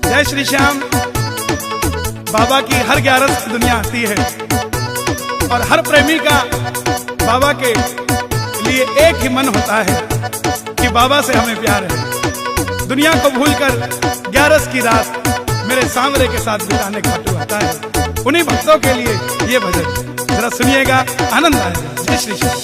जय श्री श्याम। बाबा की हर 11 दुनिया आती है और हर प्रेमी का बाबा के लिए एक ही मन होता है कि बाबा से हमें प्यार है। दुनिया को भूलकर 11 की रात मेरे सांवरे के साथ बिताने का तो आता है। उन्हीं भक्तों के लिए ये भजन जरा सुनिएगा, आनंद आएगा। जय श्री श्याम।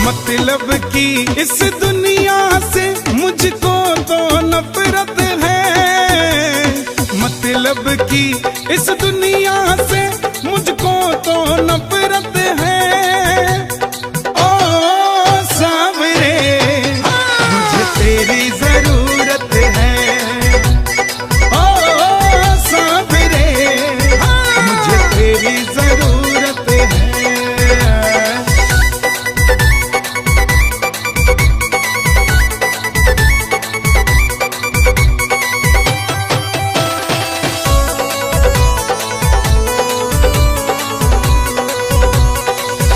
मतलब की इस दुनिया से मुझको तो नफरत है, मतलब की इस दुनिया से मुझको तो नफरत है। ओ सांवरे मुझे तेरी जरूरत है, ओ सांवरे मुझे तेरी जरूरत है।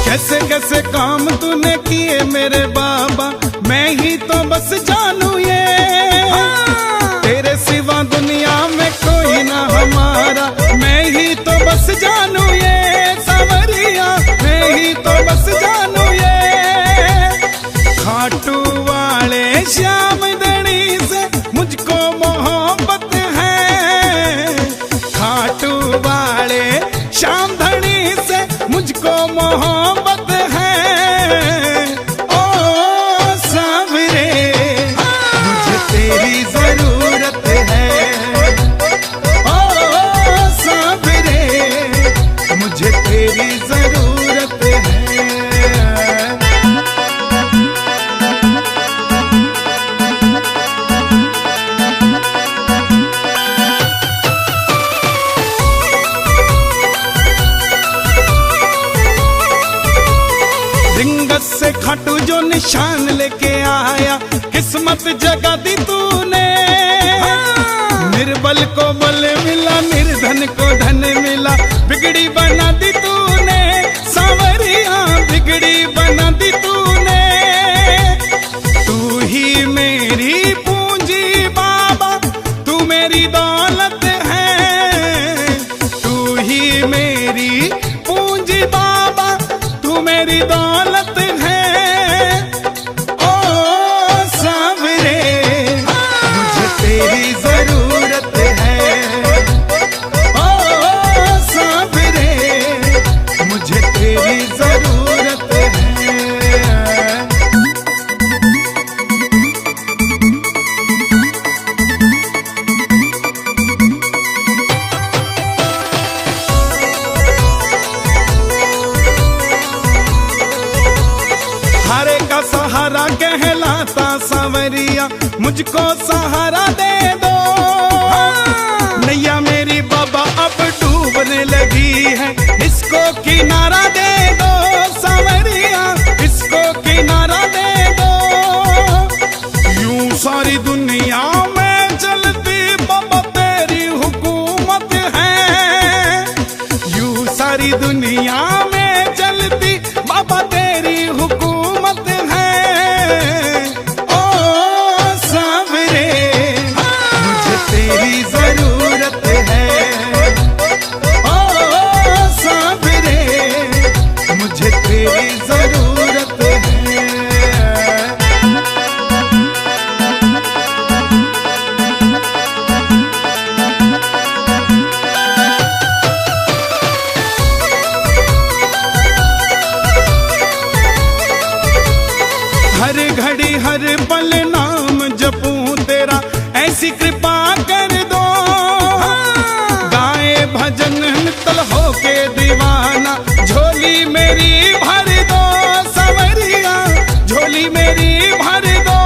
कैसे कैसे काम तूने किए मेरे बाबा, मैं ही तो बस जानू ये। तेरे सिवा दुनिया में कोई ना हमारा, मैं ही तो बस जानू ये। सांवरिया मैं ही तो बस जानू ये। खाटू वाले श्याम धनी से मुझको मोहब्बत है, खाटू वाले श्याम धनी से मुझको मोहब्बत है। ओ सांवरे मुझे तेरी जरूरत है, ओ सांवरे मुझे तेरी जरूरत है। रिंगस से खाटू जो निशान लेके आया, किस्मत जगा दी तूने। निर्बल को बल मिला, निर्धन को धन मिला, बिगड़ी बना दी तूने। सांवरिया बिगड़ी बना दी तूने। तू ही मेरी पूंजी बाबा, तू मेरी दौलत है। तू ही मेरी पूंजी बाबा, तू मेरी दौलत है। ओ सांवरे मुझे तेरी जरूरत है, ओ सांवरे मुझे तेरी जरूरत है। हारे का सहारा कहलाता सांवरिया, मुझको सहारा दे दो। नैया मेरी बाबा अब डूबने लगी है, इसको किनारा दे दो। सांवरिया इसको किनारा दे दो। यूं सारी दुनिया में चलती बाबा तेरी हुकूमत है। यूं सारी दुनिया में चलती बाबा तेरी हुकूमत है। ओ सांवरे मुझे तेरी जरूरत है, ओ सांवरे मुझे तेरी जरूरत है। हर घड़ी हर पल नाम जपूं तेरा, ऐसी कृपा कर दो। गाए भजन नितल होके दीवाना, झोली मेरी भर दो। सांवरिया झोली मेरी भर दो।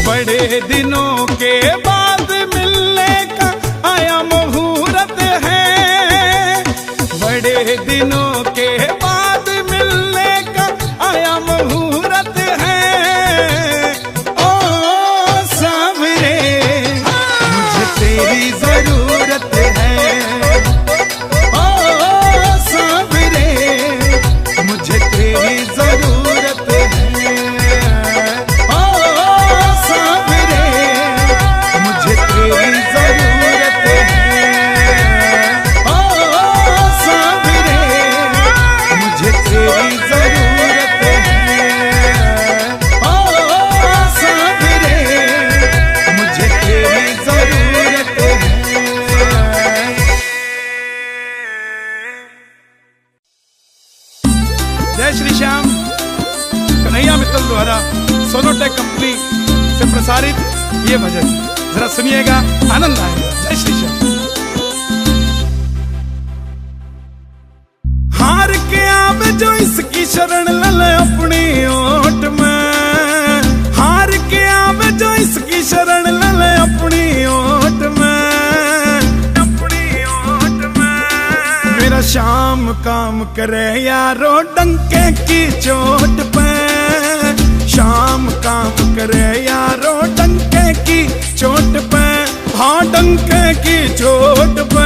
बड़े दिनों के बाद मिलने का आया मुहूर्त है। बड़े दिनों के बाद मिलने का आया मुहूर्त है। ओ प्रसारित ये भजन जरा सुनिएगा, आनंद आएगा। जय श्री श्याम। हार के आवे जो इसकी शरण ले अपनी ओट में, हार के आवे जो इसकी शरण ले अपनी ओट में, अपनी ओट में। मेरा श्याम काम करे यारो डंके की चोट पे, श्याम काम करे यारो डंके की चोट पे, हाँ डंके की चोट पे।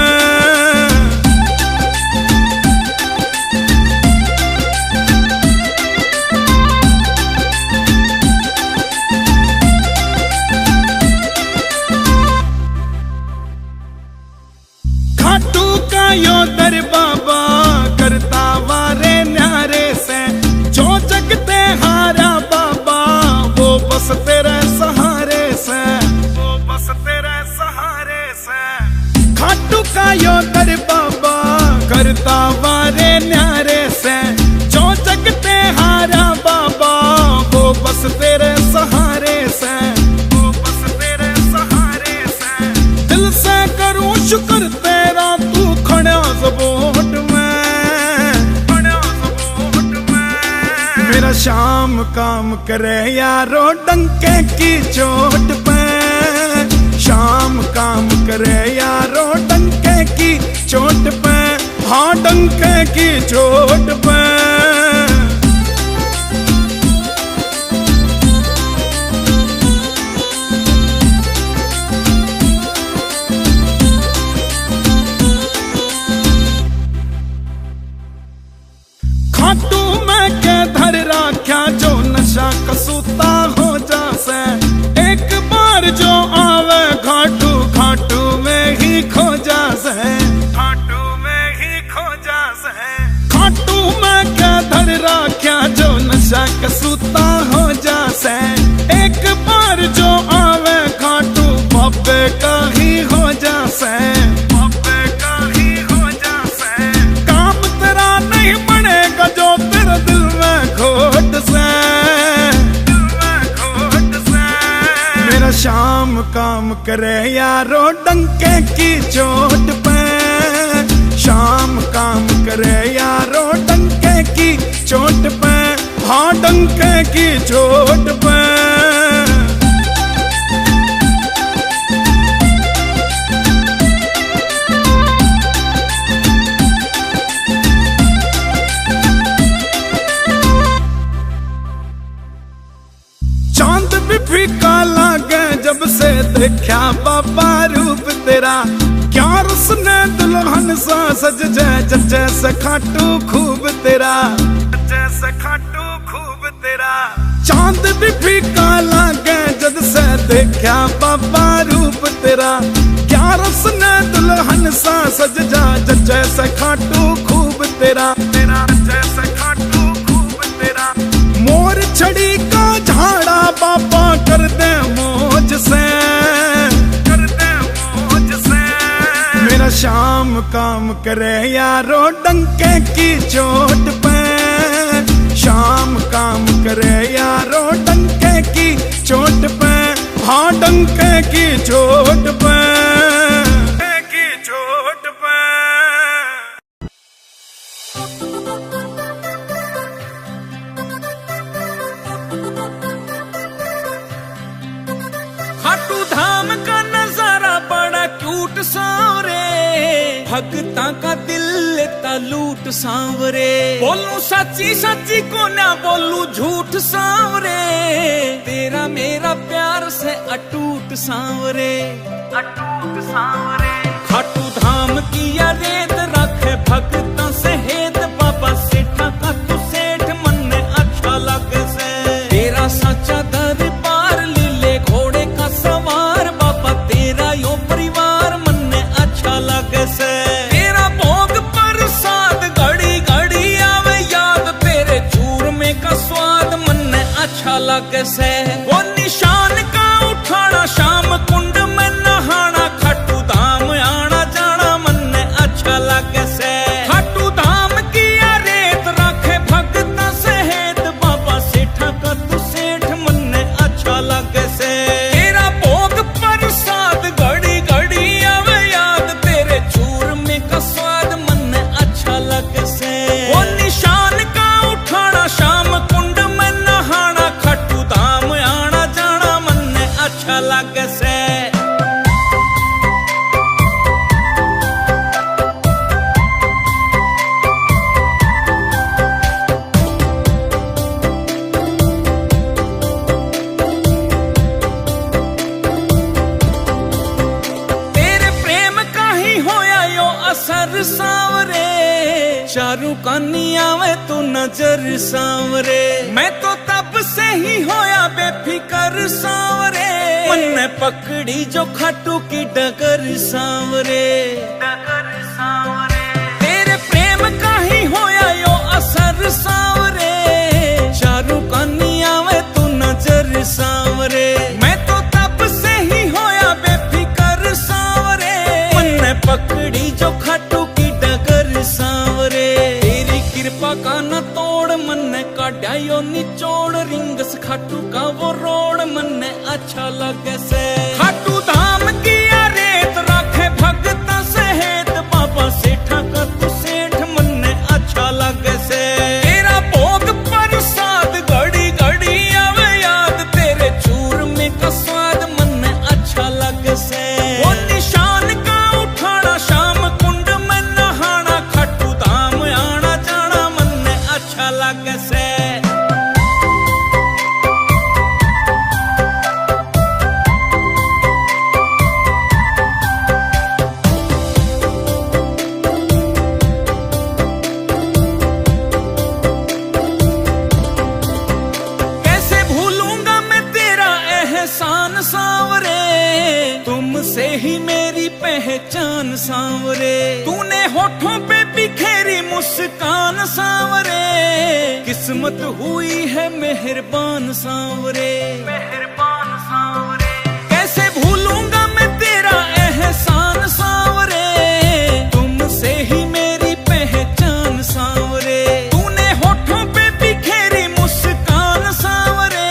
खाटू का यो दर बाबा करता वारे न्यारे से, जो जगते हारा बाबा वो बस तेरे सहारे से, वो बस तेरे सहारे से। खाटू का यो दर बाबा करता वारे न्यारे से, जो जगते हारा बाबा वो बस तेरे सहारे से, वो बस तेरे सहारे से। दिल से करूं शुक्र तेरा तू खड़ा ज़बोट में, खड़ा ज़बोट में। मेरा श्याम काम करे यारो डंके की चोट पे, श्याम काम करे यारो डंके की चोट पे, हाँ डंके की चोट पे। खाटू में के धर राख्या जो नशा कसूता हो जासे, एक बार जो आवे घाटू घाटू में ही खो जासे, घाटू में ही खो जासे। खाटू में के धर राख्या जो नशा कसूता हो जासे, एक बार जो आवे घाटू बाबे का ही हो जासे, बाबे का ही हो जासे। काम तेरा नहीं बनेगा जो तेरे दिल में खोट से, दिल में खोट से। मेरा श्याम काम करे यारो डंके की चोट पे, श्याम काम करे यारो डंके की चोट पे, हाँ डंके की चोट पे। चांद भी फीका लागे जब से देखा बाबा रूप तेरा, क्या रसने दुल्हन सा सज जाए जैसे खाटू खूब तेरा, जैसे खाटू खूब तेरा। चांद भी फीका लागे जब से देखा बाबा रूप तेरा, क्या रसने दुल्हन सा सज जाए जैसे खाटू खूब तेरा, तेरा जैसे खाटू खूब तेरा। मोर छड़ी का झाड़ा बाबा कर दे मौज से, कर दे मौज से। मेरा श्याम काम करे यारो डंके की चोट पे, श्याम काम करे यारो डंके की चोट पे, हाँ डंके की चोट पे, की चोट पे। खाटू धाम का नजारा बड़ा क्यूट सांवरे, भगता का दिल लेता लूट सांवरे। बोलूं सच्ची सच्ची को ना बोलूं झूठ सांवरे, तेरा मेरा प्यार से अटूट सांवरे, अटूट सांवरे। खाटू धाम की या रेत रखे भगता से हेत, बाबा सेठा का तू सेठ मन में अच्छा लगे से। तेरा सच्चा दरबार लीले घोड़े का सवार, बाबा तेरा यो परिवार मन में अच्छा लगे से। तेरा भोग प्रसाद घड़ी घड़ी आवे याद, तेरे चूरमे का स्वाद मन में अच्छा लगे से। वो निशान का उठाना शाम कुंड में नहाना, खाटू धाम आना जाना मन में अच्छा लगे से। खाटू धाम तेरा भोग प्रसाद घड़ी घड़ी आवे याद, तेरे चूरमे का स्वाद मन अच्छा लगे से। वो निशान का उठाना शाम कुंड में नहाना, खाटू धाम आना जाना मन अच्छा लगे से। असर सांवरे चारू कानिया में तू नजर सांवरे, मैं तो तब से ही होया बेफिकर सांवरे, मन ने पकड़ी जो खाटू की डगर सांवरे। तेरे प्रेम का ही होया यो असर सांवरे, चारू कानिया में तू नजर सांवरे, मैं तो तब से ही होया बेफिकर सांवरे, मन ने पकड़ी जो खाटू की डगर सांवरे। तेरी कृपा का न तोड़ मन ने काटा यो निचोड़, रिंगस खाटू का वो रोड मन ने अच्छा लगे से। खाटू धाम की रेत राखे भगत सहेत, बाबा सेठा का तू सेठ मन ने अच्छा लगे से। तेरा भोग प्रसाद घड़ी घड़ी आवे याद, तेरे चूरमे का स्वाद मन ने अच्छा लगे से। वो निशान का उठाना शाम कुंड में नहाना, खाटू धाम आना जाना मन ने अच्छा लगे से। कैसे भूलूंगा मैं तेरा एहसान सांवरे, तुमसे ही मेरी पहचान सांवरे। तूने होठों पे बिखेरी मुस्कान सांवरे, किस्मत हुई है मेहरबान सांवरे। कैसे भूलूंगा मैं तेरा एहसान सांवरे, तुमसे ही मेरी पहचान सांवरे। तूने होठों पे बिखेरी मुस्कान सांवरे,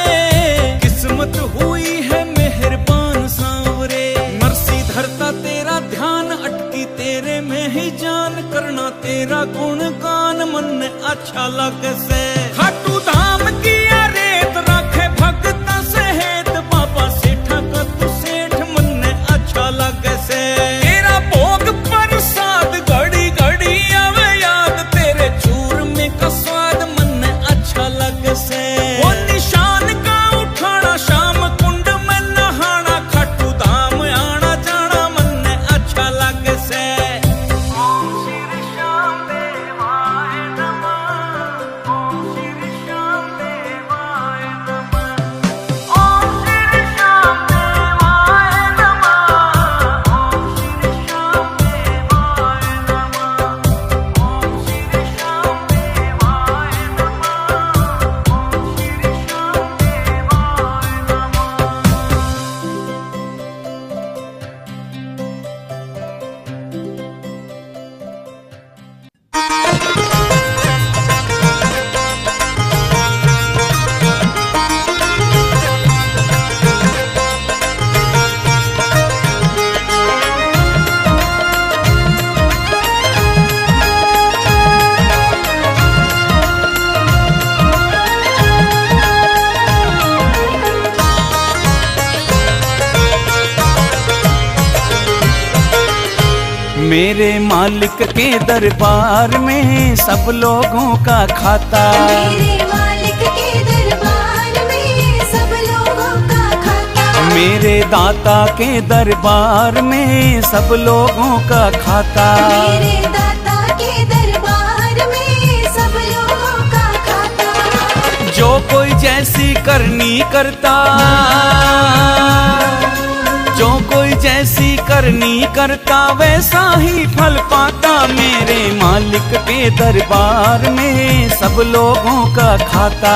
किस्मत हुई है मेहरबान सांवरे। नरसी धरता तेरा ध्यान, अटकी तेरे में ही जान, करना तेरा गुणगान मन ने अच्छा लगे से। खाटू धाम की रेत राखे भगत सहेत, बाबा सेठा का तू सेठ मन ने अच्छा लगे से। तेरा भोग प्रसाद घड़ी घड़ी आवे याद, तेरे चूरमे का स्वाद मन ने अच्छा लगे से। वो निशान का उठाना शाम कुंड में नहाना, खाटू धाम आना जाना मन ने अच्छा लगे से। ओम श्री श्याम देवाय नमः, ओम श्री श्याम देवाय नमः, ओम श्री श्याम देवाय नमः, ओम श्री श्याम देवाय नमः, ओम श्री श्याम देवाय नमः, ओम श्री मेरे मालिक के दरबार में सब लोगों का खाता, मेरे मालिक के दरबार में सब लोगों का खाता, मेरे दाता के दरबार में सब लोगों का खाता, मेरे दाता के दरबार में सब लोगों का खाता। जो कोई जैसी करनी करता, जो कोई जैसी करनी करता वैसा ही फल पाता। मेरे मालिक के दरबार में सब लोगों का खाता,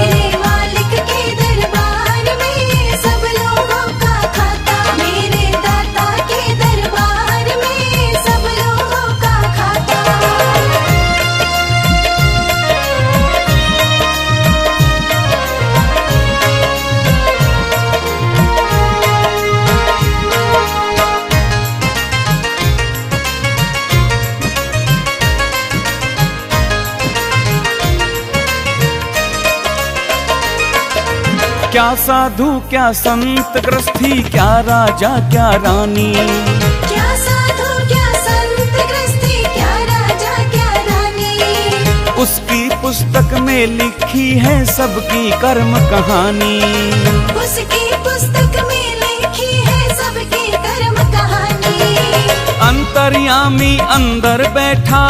मेरे मालिक के दरबार में सब लोगों का खाता, मेरे दाता के दरबार में सब लोगों का खाता। क्या साधु क्या संत गृहस्थी, क्या राजा क्या रानी, क्या साधु क्या संत गृहस्थी, क्या राजा क्या रानी, उसकी पुस्तक में लिखी है सबकी कर्म कहानी। उसकी पुस्तक में लिखी है सबकी कर्म कहानी। अंतर्यामी अंदर बैठा,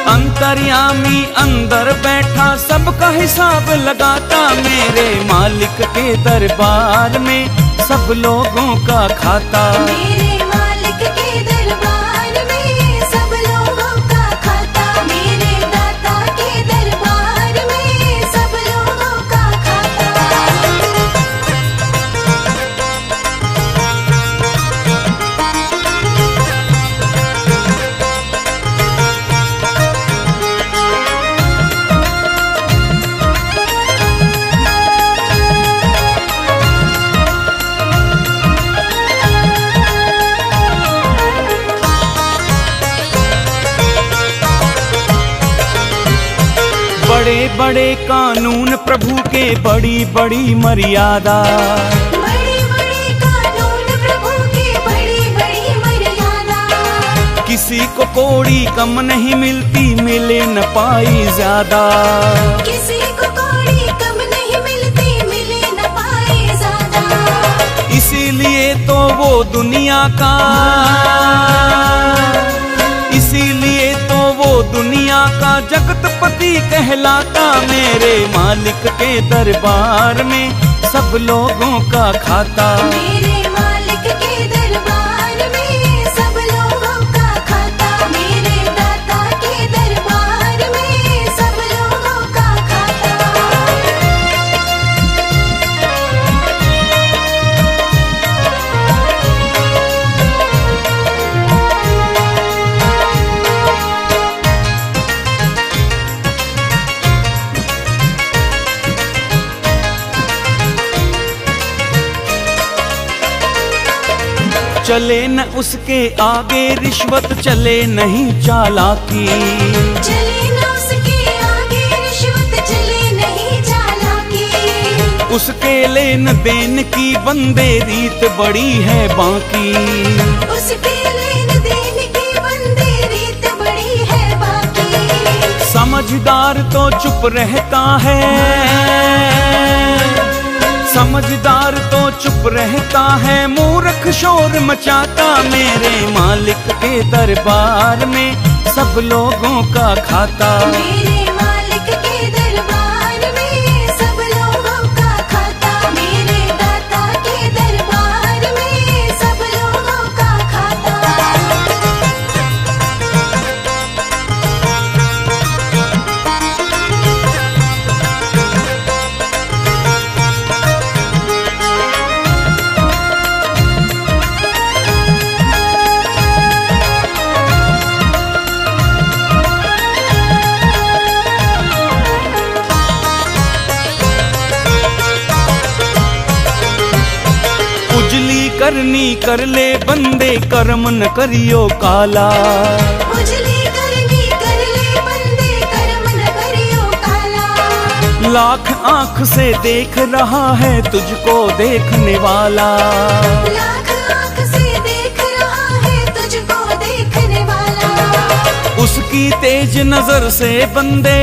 अंतर्यामी अंदर बैठा, सबका हिसाब लगाता, मेरे मालिक के दरबार में सब लोगों का खाता। मेरे मालिक के दरबार में सब लोगों का खाता, मेरे दाता के दरबार में सब लोगों का खाता। बड़े बड़े कानून प्रभु के, बड़ी बड़ी मर्यादा, बड़े बड़े कानून प्रभु की, बड़ी बड़ी मर्यादा। किसी को कोड़ी कम नहीं मिलती, मिले न पाई ज्यादा। किसी को कौड़ी कम नहीं मिलती, मिले न पाए ज्यादा। इसीलिए तो वो दुनिया का, इसीलिए तो वो दुनिया का जगतपति कहलाता, मेरे मालिक के दरबार में सब लोगों का खाता। मेरे मालिक के दरबार में सब लोगों का खाता, मेरे दाता के दरबार में सब लोगों का खाता। चले न उसके आगे रिश्वत, चले नहीं चालाकी, चले न उसके आगे रिश्वत, चले नहीं चालाकी। उसके लेन देन की बंदे रीत बड़ी है बाकी। उसके लेन देन की बंदे रीत बड़ी है बाकी। समझदार तो चुप रहता है, समझदार तो चुप रहता है, मूर्ख शोर मचाता, मेरे मालिक के दरबार में सब लोगों का खाता। मेरे मालिक के दरबार में सब लोगों का खाता, मेरे दाता के दरबार में सब लोगों का खाता। उजली करनी कर ले बंदे, कर्म न करियो काला। उजली करनी कर ले बंदे, कर्म न करियो काला। लाख आंख से देख रहा है तुझको देखने वाला, लाख आंख से देख रहा है तुझको देखने वाला। उसकी तेज नजर से बंदे,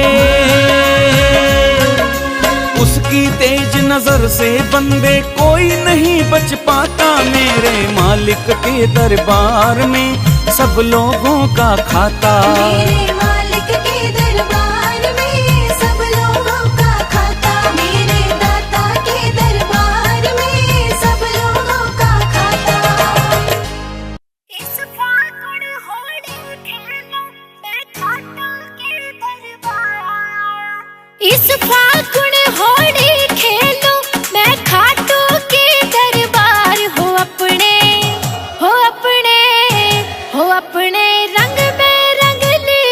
उसकी तेज नजर से बंदे कोई नहीं बच पाता, मेरे मालिक के दरबार में सब लोगों का खाता। मेरे मालिक के दरबार में सब लोगों का खाता, मेरे दाता के दरबार में सब लोगों का खाता। इस फागुन होली खेलो मैं खाटू के दरबार, इस फागुन होली खेलो मैं खाटू के दरबार। हो अपने हो अपने हो अपने रंग में रंग ले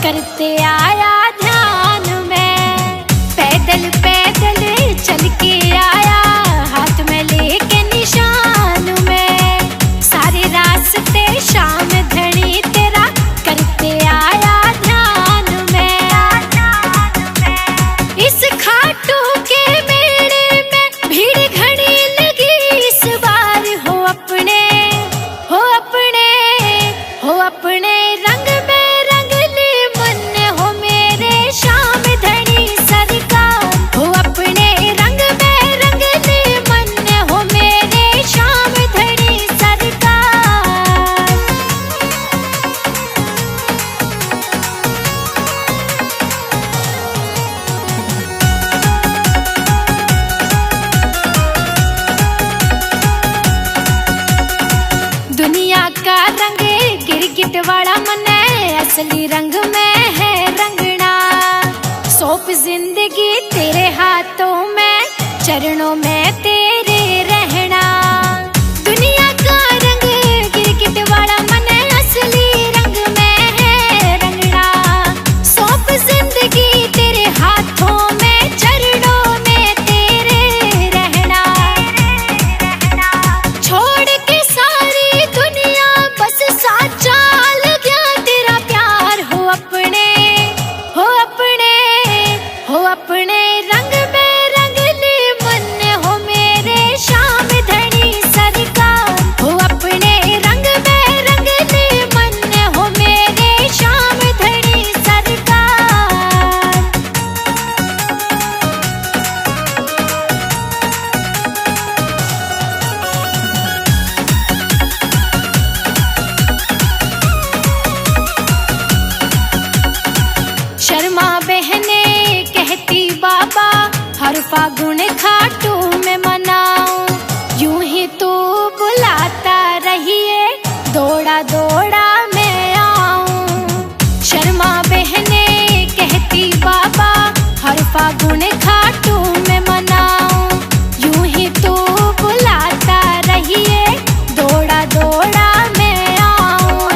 करते आया ध्यान में। पैदल पैदल चल के आया हाथ में लेके निशान में। सारे रास्ते शाम धनी तेरा करते आया ध्यान में। इस खाटू के मेले में भीड़ घनी लगी इस बार। हो अपने हो अपने हो अपने रंग में रंग ले मन हो मेरे श्याम धनी सरकार। हो अपने रंग में रंग ले मन हो मेरे श्याम धनी सरकार। दुनिया का रंग गिरगिट वाला मन है, असली रंग में है रंगना। सौंप जिंदगी तेरे हाथों में, चरणों में तेरे रहना। दुनिया का रंग गिरगिट वाला मन है, असली रंग में है रंगना। सौंप जिंदगी तेरे हाथों में, चरणों में तेरे रहना। छोड़ के सारी दुनिया बस साचा लग्या तेरा प्यार। हो अपने हो अपने हो अपने रंग में रंग ले मन हो मेरे श्याम धनी सरकार। हो अपने रंग में रंग ले मन हो मेरे श्याम धनी सरकार। शर्मा बहने कहती बाबा हर फागुन खाटू में मनाऊं। यूं ही तू बुलाता रहिए दौड़ा दौड़ा मैं आऊं। शर्मा बहने कहती बाबा हर फागुन खाटू में मनाऊं। यूं ही तू बुलाता रहिए दौड़ा दौड़ा मैं आऊं।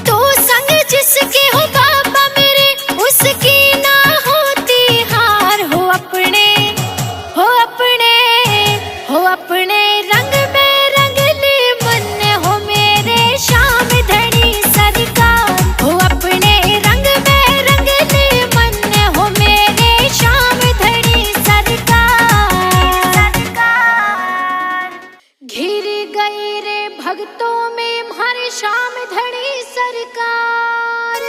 तू संग जिसके हो बाबा मेरे, उसकी ना होती हार। हो अपने हो अपने हो अपने रंग में रंग ले मन हो मेरे श्याम धनी सरकार। हो अपने रंग में रंग ले मन हो मेरे श्याम धनी सरकार। घिर गई रे भक्तों में हमारे श्याम धनी सरकार।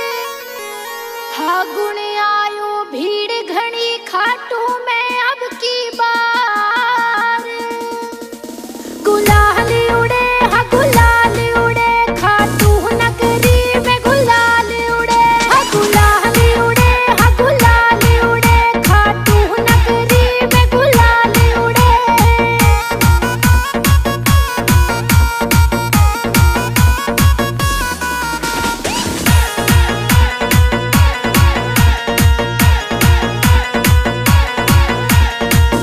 फागुन आयो भीड़ घनी खाटू में अब की बार। गुलाल उड़े हा गुलाल उड़े खाटू नगरी में। गुलाल उड़े हा गुलाल उड़े हा गुलाल उड़े खाटू नगरी में। गुलाल उड़े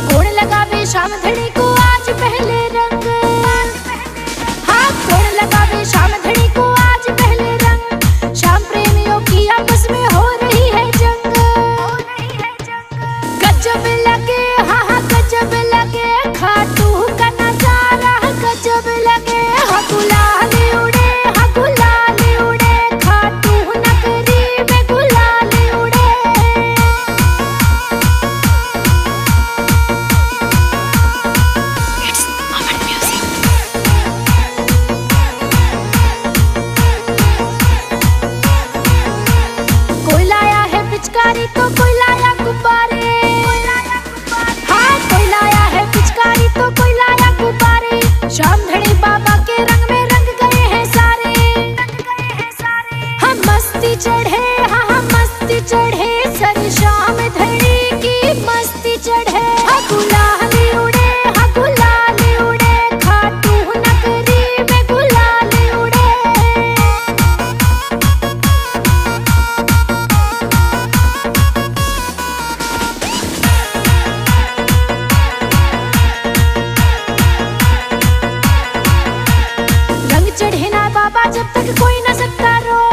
कौन लगावे श्याम धनी को आज पहले रंग। हाँ कौन लगावे श्याम धनी को आज पहले रंग। श्याम प्रेमियों की आपस में हो रही है जंग। गजब लगे हाँ हाँ गजब लगे खाटू का नजारा। गजब लगे हाँ गुलाल उड़े हाँ गुलाल उड़े खाटू नगरी में। गुलाल उड़े कोई लाया है पिचकारी तो कोई लाया गुब्बारे। हाँ कोई लाया है पिचकारी तो कोई लाया गुब्बारे। श्याम धनी बाबा के रंग में रंग गए हैं सारे। हम मस्ती चढ़े हाँ हम मस्ती चढ़े सर श्याम धनी की मस्ती चढ़े। हाँ गुलाल उड़े हाँ गुलाल उड़े खाटू नगरी में। गुलाल उड़े रंग चढ़े ना बाबा जब तक कोई न सकता रोक।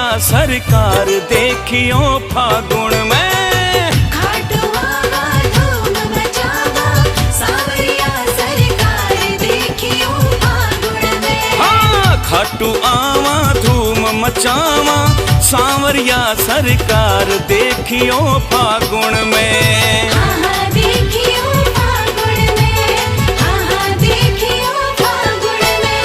सांवरिया सरकार देखियो फागुन में। खाटू आवा धूम मचावा सांवरिया सरकार देखियो फागुन में। हाँ खाटू आवा धूम मचावा सांवरिया सरकार देखियो फागुन में। हाँ हाँ देखियो फागुन में, हाँ हाँ देखियो फागुन में।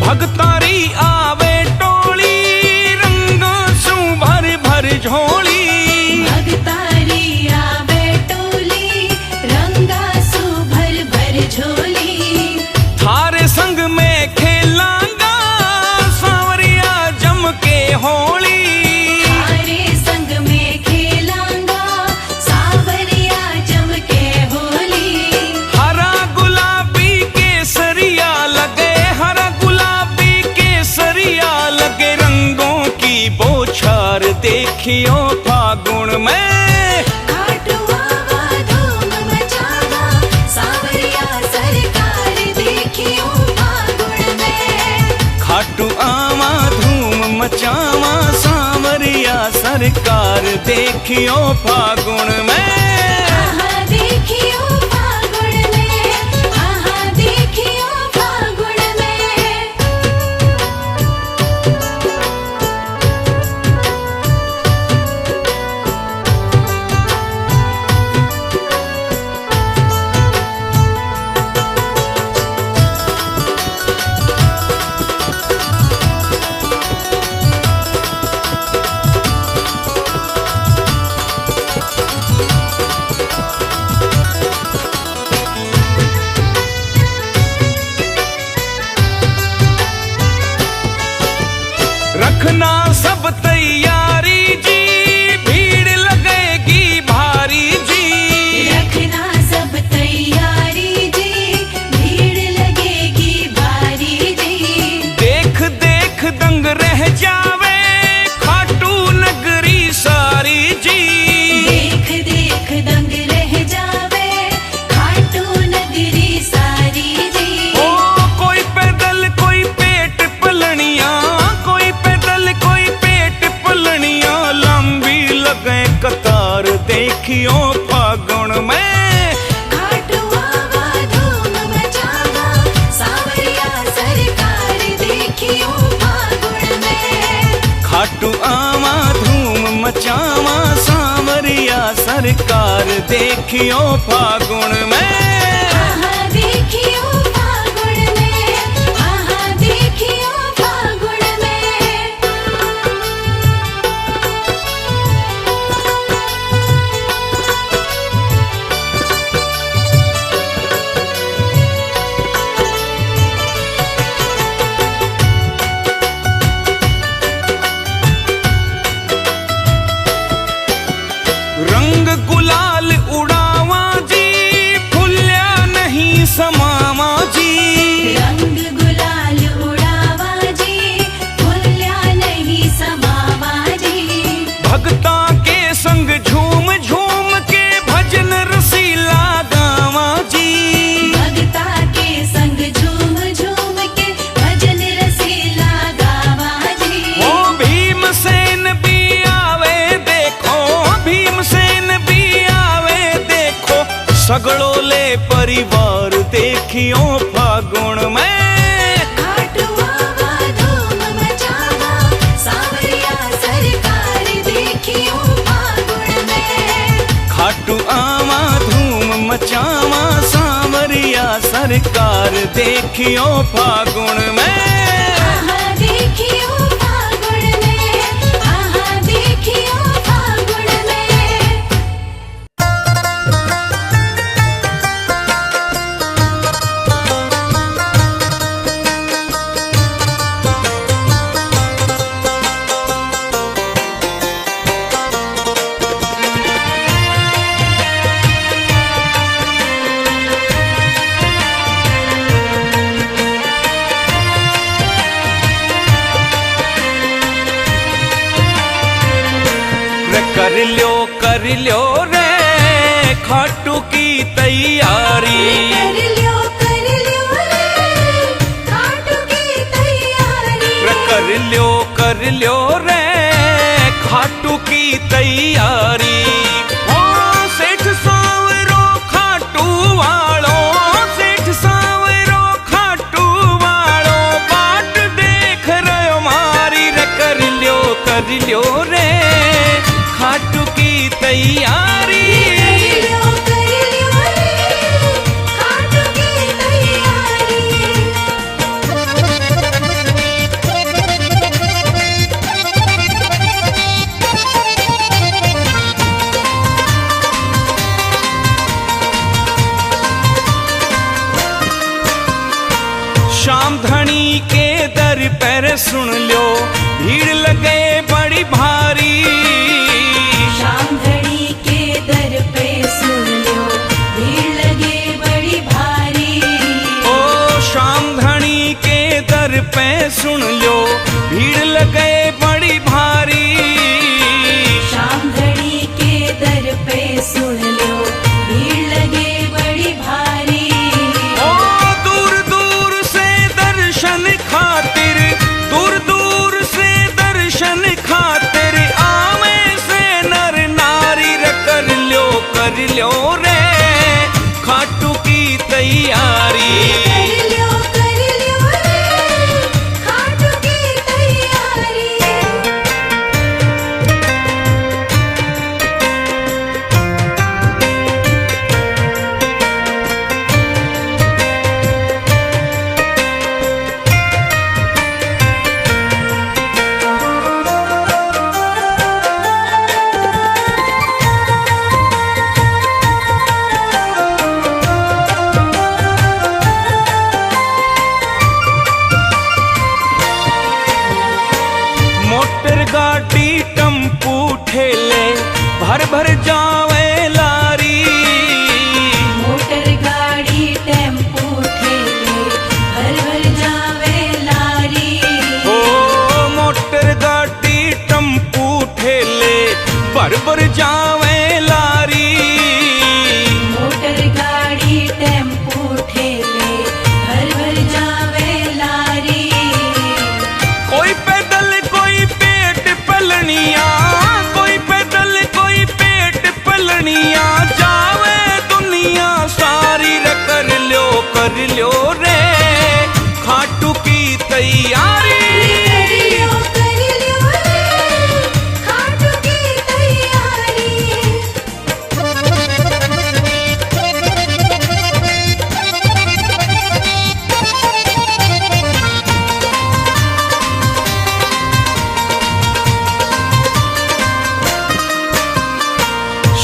भगतारी आवे टोली रंग सु भर भर झोली। भगतारी आवे टोली रंगा सु भर भर झोली। थारे संग में खेलांगा सांवरिया जम के होली। थारे संग में खेलांगा सांवरिया जम के होली। हरा गुलाबी केसरिया लगे, हरा गुलाबी केसरिया लगे रंगों की बौछार देखियो फागुन में। खाटू आवा धूम मचावा सांवरिया सरकार देखियो फागुन में। खाटू आवा धूम मचावा सांवरिया सरकार देखियो फागुन में। हाँ हाँ देखियो फागुन में, हाँ हाँ देखियो फागुन में। रखना सब तैयारी जी, भीड़ लगेगी भारी जी। रखना सब तैयारी जी, भीड़ लगेगी भारी जी। देख देख दंग रह जावे खाटू नगरी सारी जी। देख देख दंग रह जावे खाटू नगरी सारी जी। ओ कोई पैदल कोई पेट पलनिया, कोई पैदल कोई पेट पलनिया लंबी लगे कतार देखियो फागुन में। खाटू आवा धूम मचावा सांवरिया सरकार देखियो फागुन में। खाटू आवा धूम मचावा सांवरिया सरकार देखियो फागुन में। हाँ हाँ देखियो फागुन में, हाँ हाँ देखियो फागुन में। रंग गुलाल उड़ावा जी, फुल्या नहीं समावा जी। रंग गुलाल उड़ावा जी, फुल्या नहीं समावा जी। भगता के संग झूम झूम के भजन रसीला गावा जी। भगता के संग झूम झूम के भजन रसीला गावा जी। ओ भीमसेन भी आवे देखो, भीमसेन भी आवे देखो सगड़ो ले परिवार देखियो फागुन में। खाटू आवा धूम मचावा सांवरिया सरकार देखियो फागुन में। खाटू आवा धूम मचावा सांवरिया सरकार देखियो फागुन में। हाँ हाँ देखियो फागुन में, हाँ हाँ देखियो फागुन में। कर लियो रे खाटू की तैयारी। कर लियो रे खाटू की तैयारी। कर लियो रे खाटू की तैयारी। ओ सेठ सांवरो खाटू वालो, सेठ सांवरो खाटू वालो बाट देख रहे मारी रे। कर लियो रे खाटू की तैयारी। कर लियो रे खाटू की तैयारी। शाम धनी के दर पर सुन लो भीड़ लगे बड़ी भारी। शाम धनी के दर पे सुन लो भीड़ लगे बड़ी भारी। ओ शाम धनी के दर पे सुन लो भीड़ लगे बड़ी भारी। शाम धनी के दर पे सुन लो भीड़ लगे बड़ी भारी। ओ दूर दूर से दर्शन खातिर, दूर दूर से दर्शन खातिर आवे से नर नारी रे। कर लियो रे खाटू की तैयारी। कर लियो रे खाटू की तैयारी। मोटर गाड़ी टम्पू ठेले भर भर जावे लारी। मोटर गाड़ी टेम्पू ठेले भर भर जावे लारी। ओ मोटर गाड़ी टम्पू ठेले भर भर जावे लारी। मोटर गाड़ी टेम्पू ठेले भर भर जावे लारी। कोई पैदल कोई पेट पलनिया, कोई पैदल कोई पेट पलनिया जावे दुनिया सारी रे। कर लियो रे खाटू की तैयारी। कर लियो रे खाटू की तैयारी।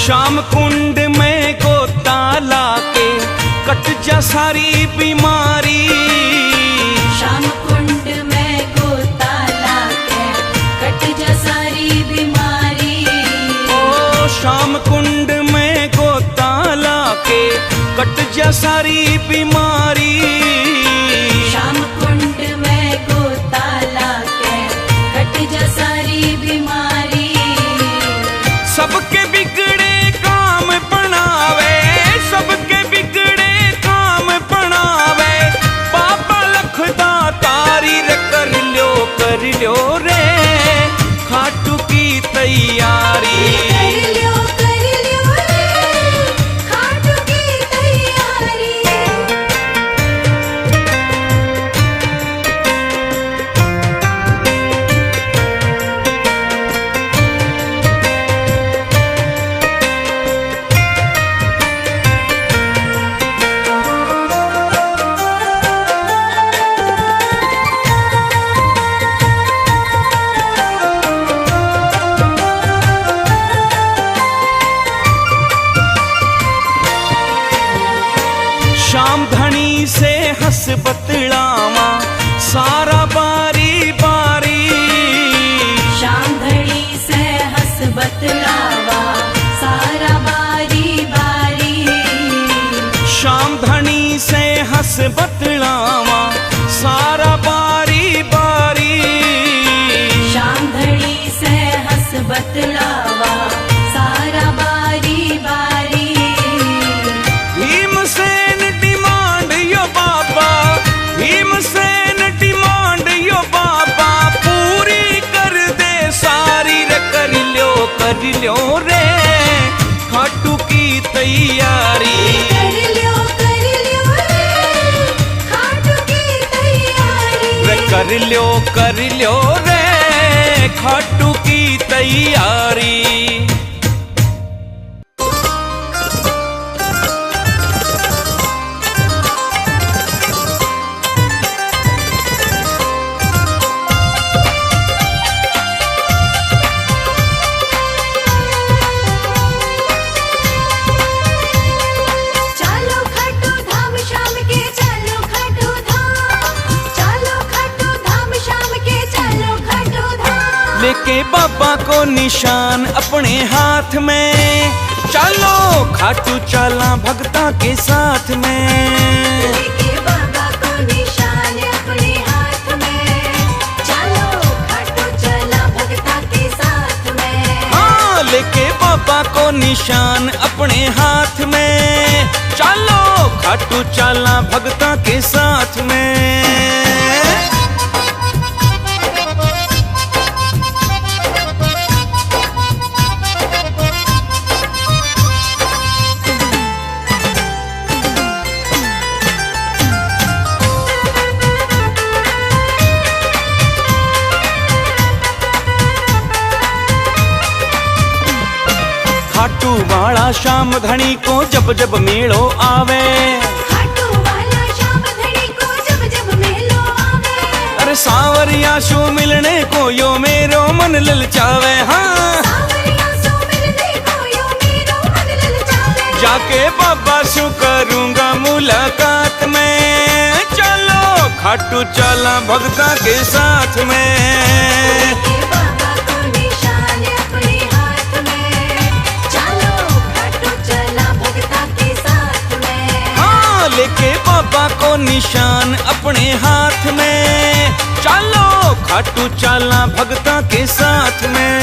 श्याम कुंड में गोता लाके कट जा सारी बीमारी। शाम कुंड में गोता लाके कट जा सारी बीमारी। ओ शाम कुंड में गोता लाके कट जा सारी बीमारी। शाम कुंड में गोता लाके कट जा सारी बीमारी। सबके बिगड़े काम बनावे, सबके बिगड़े काम बनावे बाबा लखदा तारी रे। कर लियो रे खाटू की तैयारी। कर लियो रे खाटू की तैयारी। शाम धनी से हंस बतलावा सारा बारी बारी। शाम धनी से हंस बतलावा सारा बारी बारी। शाम धनी से हंस बतलावा सारा बारी बारी। शाम धनी से हंस बतलावा कर लो रे खाटू की तैयारी। चलो खाटू धाम शाम के, चलो खाटू धाम, चलो खाटू धाम शाम के, चलो खाटू धाम। लेके बाबा को निशान अपने हाथ में, चलो खाटू चला भगता के साथ में। लेके बाबा को निशान अपने हाथ में, चलो खाटू चला भगता के साथ में। हाँ, लेके बाबा को निशान अपने हाथ में, चलो खाटू चला भगता के साथ में। खाटू वाला शाम धनी को जब जब मेलो आवे, खाटू वाला शाम धनी को जब जब मेलो आवे। अरे सांवरिया शो मिलने को यो मेरो मन ललचावे। हाँ, सांवरिया सो मिलने को यो मेरो मन ललचावे। जाके बाबा शो करूंगा मुलाकात में, चलो खाटू चला भगता के साथ में। लेके बाबा को निशान अपने हाथ में, चलो खाटू चला भगता के साथ में। हाँ, लेके बाबा को निशान अपने हाथ में, चलो खाटू चला भगता के साथ में।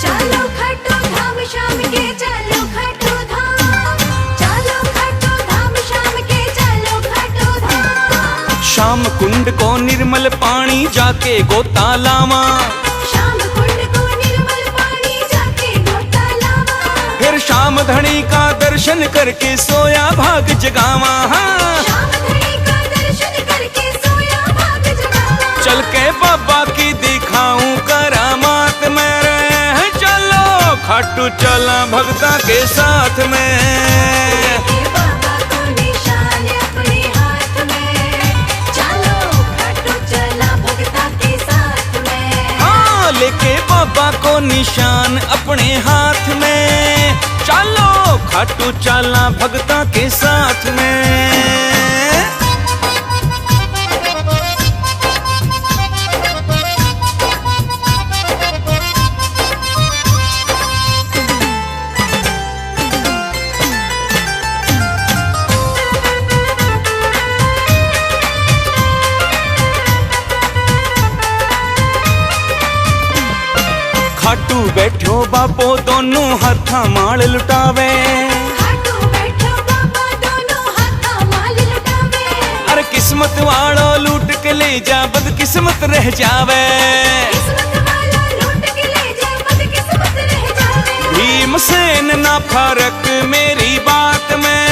चलो खाटू धाम शाम के, चलो खाटू धाम, चलो खाटू धाम शाम के, चलो खाटू धाम। शाम कुंड को निर्मल पानी जाके गोता लावा, शाम कुंड को निर्मल पानी जाके गोता लावा। फिर शाम धनी का दर्शन करके सोया भाग जगावा। हाँ, शाम धनी का दर्शन करके सोया भाग जगावा। चल के बाबा की दिखाऊं करामात मेरे, चलो खाटू चला भगता के साथ में। लेके बाबा को निशान अपने हाथ में, चलो खाटू चला भगता के साथ में। हाँ, लेके बाबा को निशान अपने हाथ में, चलो खाटू चला भगता के साथ में। खाटू बैठो बापो दोनों हाथा माल लुटावे, खाटू बैठो बाबा दोनों हाथा माल लुटावे। अरे किस्मत वालो लूट के ले जा बदकिस्मत रह जावे। किस्मत वाला लूट के ले जा बदकिस्मत रह जावे। भीमसेन ना फर्क मेरी बात में,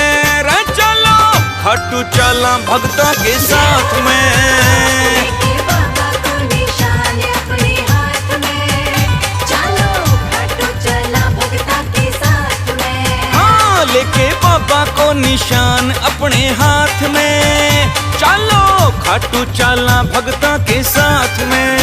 रे चलो खाटू चला भगता के साथ में। लेके बाबा को निशान अपने हाथ में, चलो खाटू चला भगता के साथ में। हाँ, लेके बाबा को निशान अपने हाथ में, चलो खाटू चला भगता के साथ में।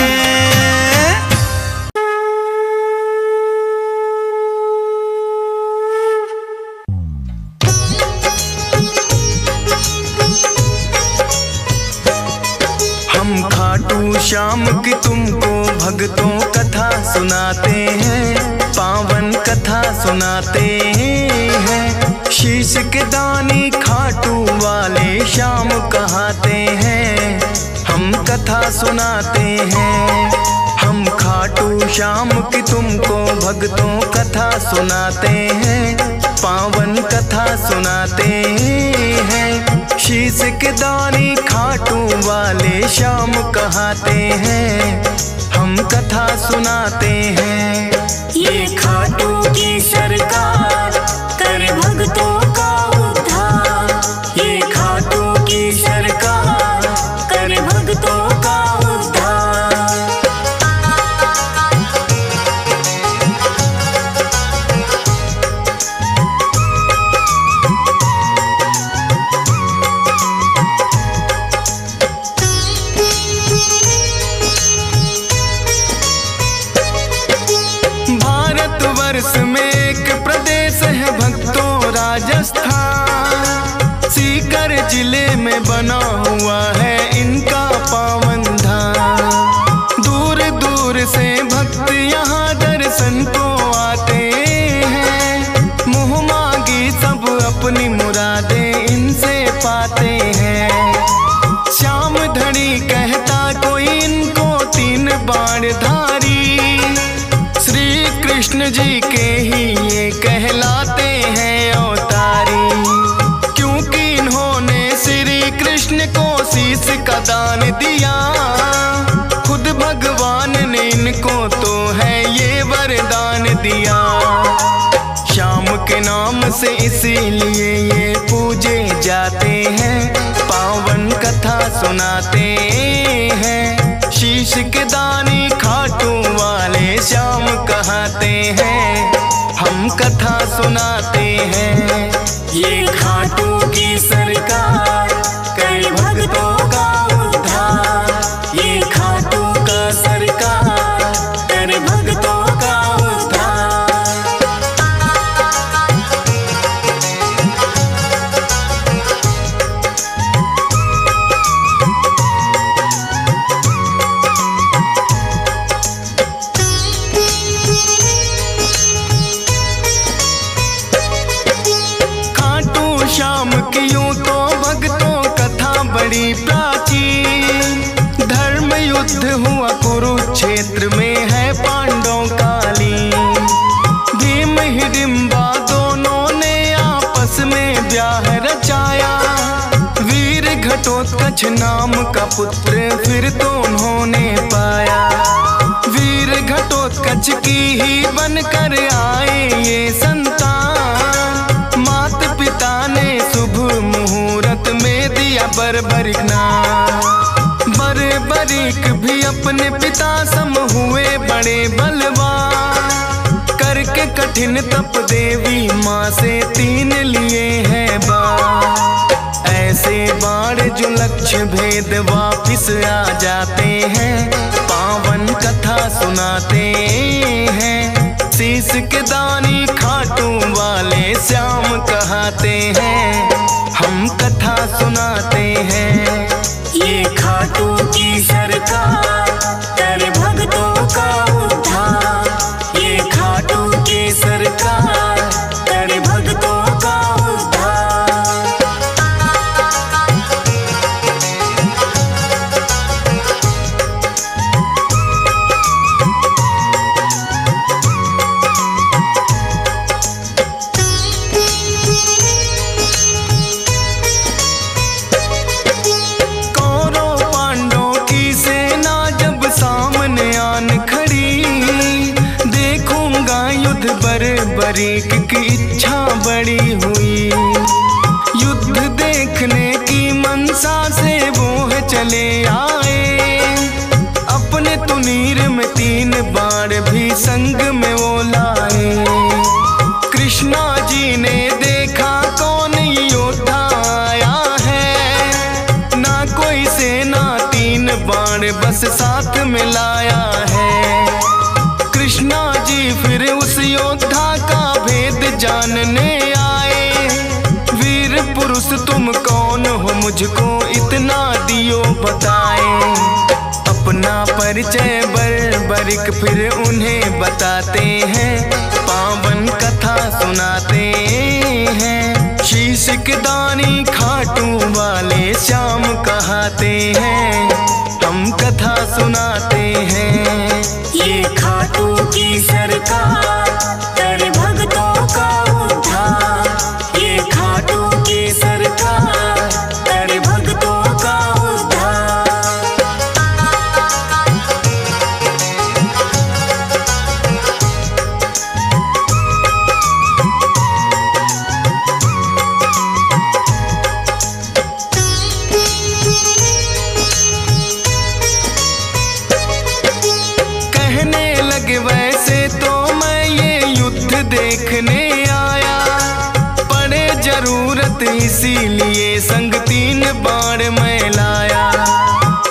हम खाटू श्याम की तुमको भक्तों कथा सुनाते हैं, पावन कथा सुनाते हैं। शीश के दानी खाटू वाले श्याम कहाते हैं, हम कथा सुनाते हैं। हम खाटू श्याम की तुमको भक्तों कथा सुनाते हैं, पावन कथा सुनाते हैं। शीश के दानी खाटू वाले श्याम कहाते हैं, हम कथा सुनाते हैं। ये खाटू की वर्ष में एक प्रदेश है भक्तों राजस्थान। सीकर जिले में बना हुआ है इनका पावन धाम। दूर दूर से भक्त यहाँ दर्शन को आते हैं। मुँह मांगी सब अपनी मुरादें इनसे पाते हैं। श्याम धड़ी कहता कोई इनको 3 बाणधारी। श्री कृष्ण जी के ही ये कहलाते हैं अवतारी। क्योंकि इन्होंने श्री कृष्ण को शीश का दान दिया। खुद भगवान ने इनको तो है ये वरदान दिया। श्याम के नाम से इसीलिए ये पूजे जाते हैं। पावन कथा सुनाते हैं। शीश के दानी खाटू वाले श्याम कहते हैं। हम कथा सुनाते हैं। ये खाटू की सरकार करे भक्तों का उद्धार। ये खाटू का सरकार करे भक्तों का उद्धार। श्याम की यूं तो भक्तों कथा बड़ी प्राचीन। धर्म युद्ध हुआ कुरुक्षेत्र में है पांडवों काली। भीम हिडिंबा दोनों ने आपस में ब्याह रचाया। वीर घटोत्कच नाम का पुत्र फिर तो उन्होंने पाया। वीर घटोत्कच की ही बनकर आए ये संतान। मात पिता ने शुभ मुहूर्त में दिया बर्बरिक नाम। बर्बरिक भी अपने पिता सम हुए बड़े बलवान। करके कठिन तप देवी माँ से 3 लिए हैं बाण। ऐसे बाण जो लक्ष्य भेद वापिस आ जाते हैं। पावन कथा सुनाते हैं। शीश के दानी खाटू वाले श्याम कहते हैं। हम कथा सुनाते हैं। ये खाटू की सरकार करे भक्तों का उद्धार। ये खाटू की सरकार करे भक्तों का उद्धार। बर्बरिक की इच्छा बड़ी हुई। युद्ध देखने की मनसा से वो है चले आए। अपने तुनीर में 3 बाण भी संग में वो लाए। कृष्णा जी ने देखा कौन योद्धा आया है। ना कोई सेना 3 बाण बस साथ में लाया है। कृष्णा जी फिर उस योद्धा का भेद जानने आए। वीर पुरुष तुम कौन हो मुझको इतना दियो बताए। अपना परिचय बर्बरिक फिर उन्हें बताते हैं। पावन कथा सुनाते हैं। शीश के दानी खाटू वाले श्याम कहते हैं। हम कथा सुनाते हैं। ये खाटू की सरकार करे भक्तों का उद्धार। ये खाटू की सरकार करे भक्तों का उद्धार। वैसे तो मैं ये युद्ध देखने आया। पड़े जरूरत इसीलिए संग 3 बाण मैं लाया।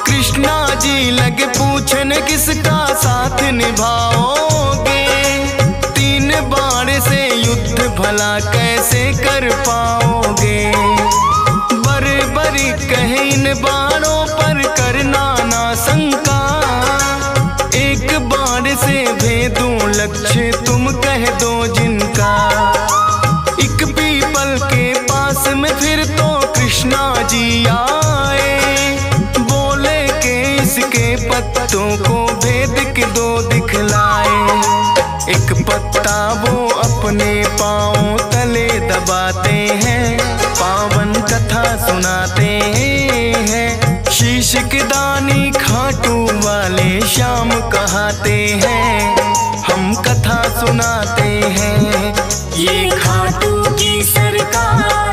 कृष्णा जी लगे पूछने किसका साथ निभाओगे। 3 भला कैसे कर पाओगे। बरी कहे इन बाणों पर करना ना शंका, एक बाण से भेदूं लक्ष्य तुम कह दो जिनका। एक पीपल के पास में फिर तो कृष्णा जी आए, बोले के इसके पत्तों को भेद के दो दिखलाए। एक पत्ता वो अपने पांव तले दबाते हैं, पावन कथा सुनाते हैं। शीश के दानी खाटू वाले श्याम कहाते हैं, हम कथा सुनाते हैं। ये खाटू की सरकार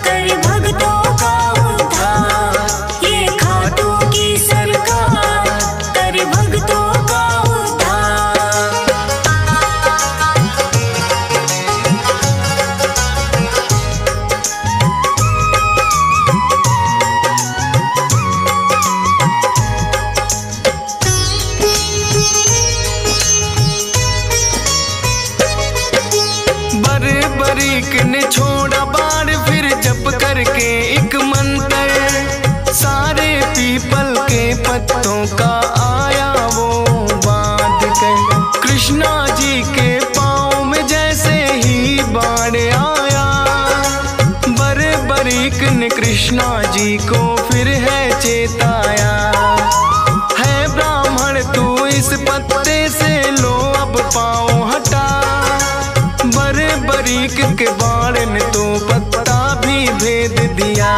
कर भक्तों का उद्धार, ये खाटू की सरकार कर भक्तों का उद्धार। बरीक ने छोड़ा बाण फिर जप करके एक मंत्र, सारे पीपल के पत्तों का आया वो बांध कर। कृष्णा जी के पाँव में जैसे ही बाण आया, बरीक ने कृष्णा जी को फिर है चेताया। है ब्राह्मण तू इस पत्ते से लो अब पाँव हटा, बरीक के बाण ने तो पत्ता भी भेद दिया।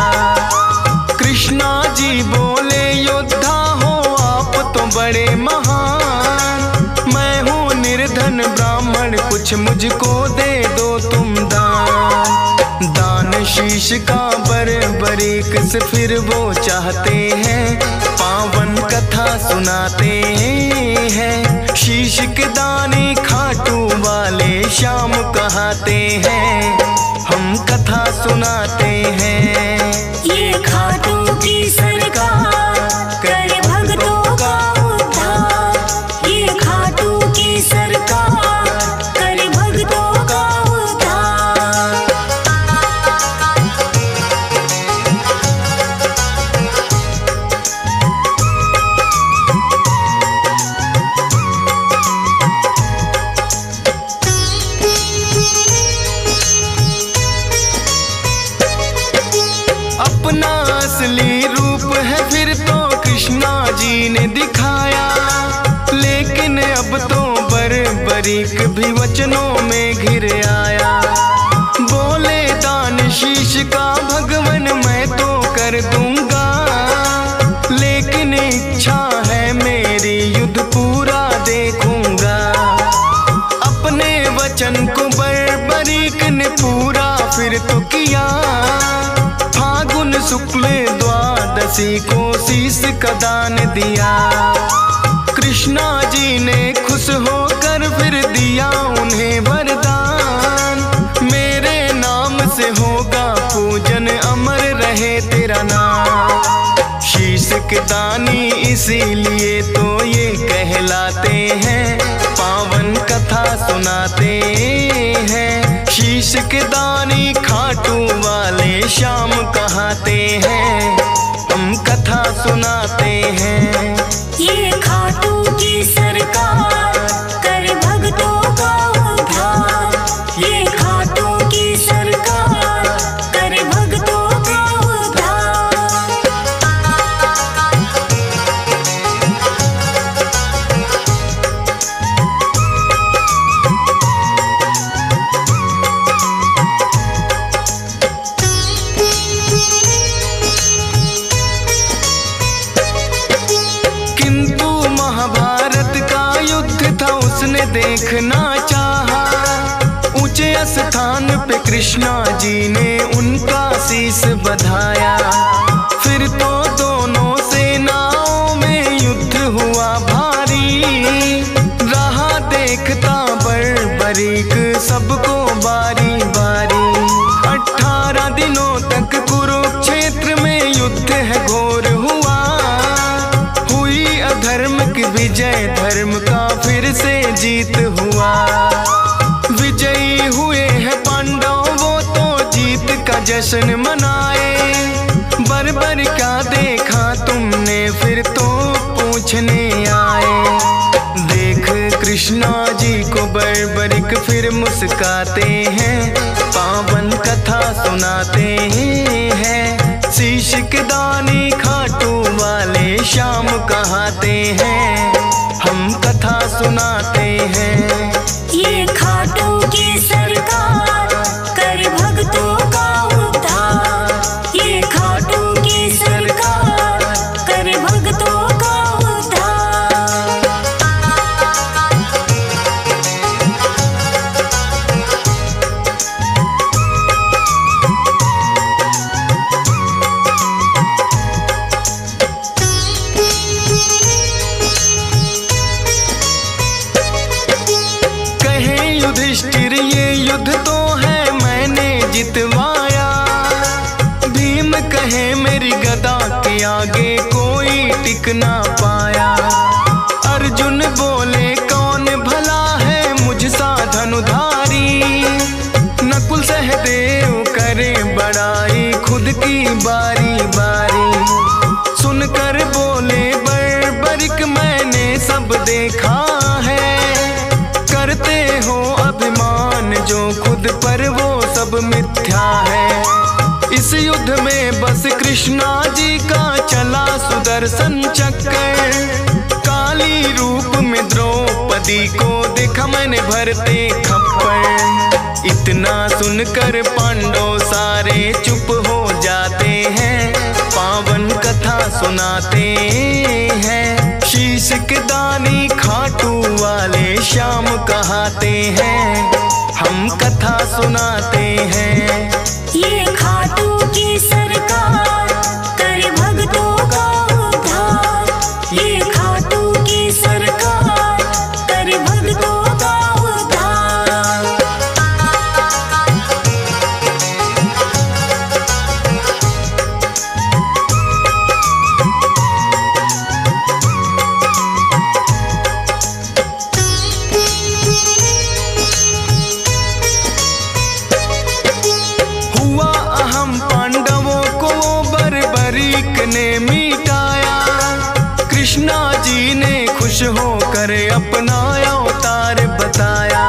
कृष्णा जी बोले योद्धा हो आप तो बड़े महान, मैं हूँ निर्धन ब्राह्मण कुछ मुझको दे दो तुम दान। दान शीश का बरीक से फिर वो चाहते हैं, पावन कथा सुनाते हैं। शीश के दानी खाटू वाले श्याम कहाते हैं, हम कथा सुनाते हैं। ये खाटू की सरकार कर भक्तों का उद्धार, ये खाटू की सरकार कर भक्तों का उद्धार। अपना असली रूप है फिर तो कृष्णा जी ने दिखाया, लेकिन अब तो बरीक भी वचनों में घिर आया। बोले दान शीश का भगवन मैं तो कर दूंगा, लेकिन इच्छा है मेरी युद्ध पूरा देखूंगा। अपने वचन को बरीक ने पूरा फिर तो किया, फागुन शुक्ल द्वादशी को शीश का दान दिया। कृष्णा जी ने खुश होकर फिर दिया उन्हें वरदान, मेरे नाम से होगा पूजन अमर रहे तेरा नाम। शीश के दानी इसीलिए तो ये कहलाते हैं, पावन कथा सुनाते हैं। शीश के दानी खाटू वाले श्याम कहाते हैं, हम कथा सुनाते हैं। ये खाटू की सरकार कर भक्तों का उद्धार, ये खाटू की सरकार कर भक्तों का उद्धार। देखना चाहा, ऊंचे स्थान पे कृष्णा जी ने उनका शीश बधाया। फिर तो दोनों सेनाओं में युद्ध हुआ भारी, रहा देखता बरीक सबको बारी बारी। 18 दिनों तक कुरुक्षेत्र में युद्ध है घोर हुआ, हुई अधर्म की विजय धर्म का फिर से जीत हुआ। विजयी हुए हैं पांडव जश्न मनाए। बर क्या देखा तुमने फिर तो पूछने आए। देख कृष्णा जी को बरबरिक फिर मुस्काते हैं, पावन कथा सुनाते हैं। शीश के दानी खाटू वाले श्याम कहाते हैं, हम कथा सुनाते हैं। ये खाटू की सरकार कर भक्तों का उद्धार। ये खाटू की सरकार कर भक्तों का उद्धार। युधिष्ठिर ये युद्ध तो है मैंने जितवाया। भीम कहे मेरी गदा के आगे कोई टिक ना पाया। अर्जुन बोले कौन भला है मुझसा धनुधारी। नकुल सहदेव करे बड़ाई खुद की बारी बारी। सुनकर बोले बरबरिक मैंने सब देखा है। करते हो अभिमान जो खुद पर वो सब मिथ्या है। इस युद्ध में बस कृष्णा जी का चला सुदर्शन चक्कर। काली रूप में द्रौपदी को देखा मैंने भरते खप्पर। इतना सुनकर पांडव सारे चुप हो जाते हैं, पावन कथा सुनाते हैं। शीश के दानी खाटू वाले श्याम कहाते हैं, हम कथा सुनाते हैं। ये खाटू की सरकार कर भक्तों का उद्धार। ये खाटू की सरकार कर भक्तों का उद्धार। ने मिटाया। कृष्णा जी ने खुश होकर अपना अवतार बताया।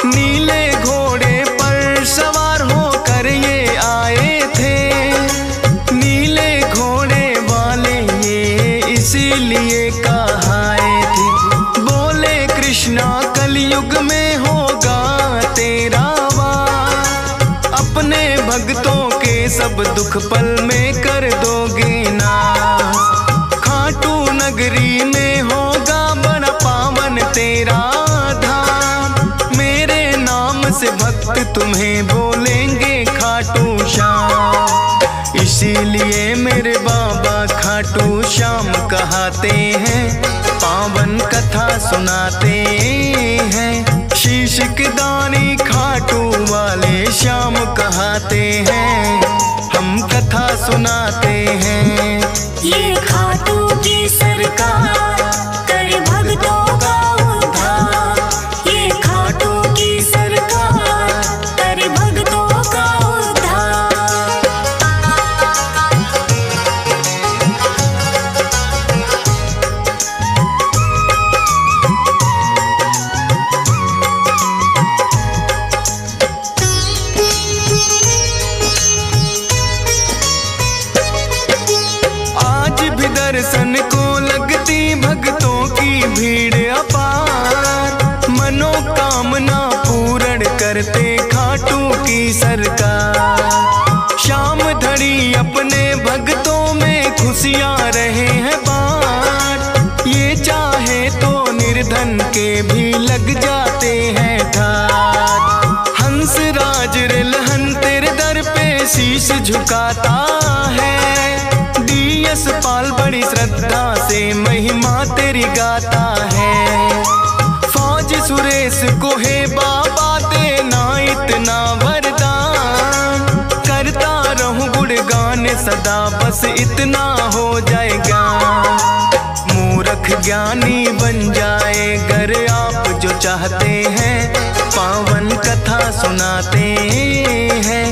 नीले घोड़े पर सवार होकर ये आए थे। नीले घोड़े वाले ये इसीलिए कहाए थे। बोले कृष्णा कलयुग में होगा तेरा वार। अपने भक्तों के सब दुख पल में कर दोगे नाश। खाटू नगरी में होगा बड़ा पावन तेरा धाम। मेरे नाम से भक्त तुम्हें बोलेंगे खाटू श्याम। इसीलिए मेरे बाबा खाटू श्याम कहाते हैं, पावन कथा सुनाते हैं। शीश के दानी खाटू वाले श्याम कहाते हैं, हम कथा सुनाते हैं। ये खाटू की सरकार कर भक्तों का उद्धार। ये खाटू की सरकार कर भक्तों का उद्धार। दर्शन को लगती भक्तों की भीड़ अपार। मनोकामना पूर्ण करते खाटू की सरकार। शाम धड़ी अपने भक्तों में खुशियाँ रहे हैं बाँट। ये चाहे तो निर्धन के भी लग जाते हैं ठाट। हंस राज रिलहन तेरे दर पे शीश झुकाता है। डीएस पाल बड़ी श्रद्धा से महिमा तेरी गाता है। फौज सुरेश को है बाबा देना इतना वरदान। करता रहूं गुणगान सदा बस इतना हो जाएगा। मूर्ख ज्ञानी बन जाए गर आप जो चाहते हैं, पावन कथा सुनाते हैं।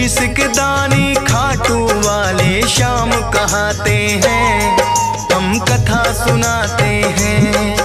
शीश के दानी खाटू वाले श्याम कहाते हैं, हम कथा सुनाते हैं।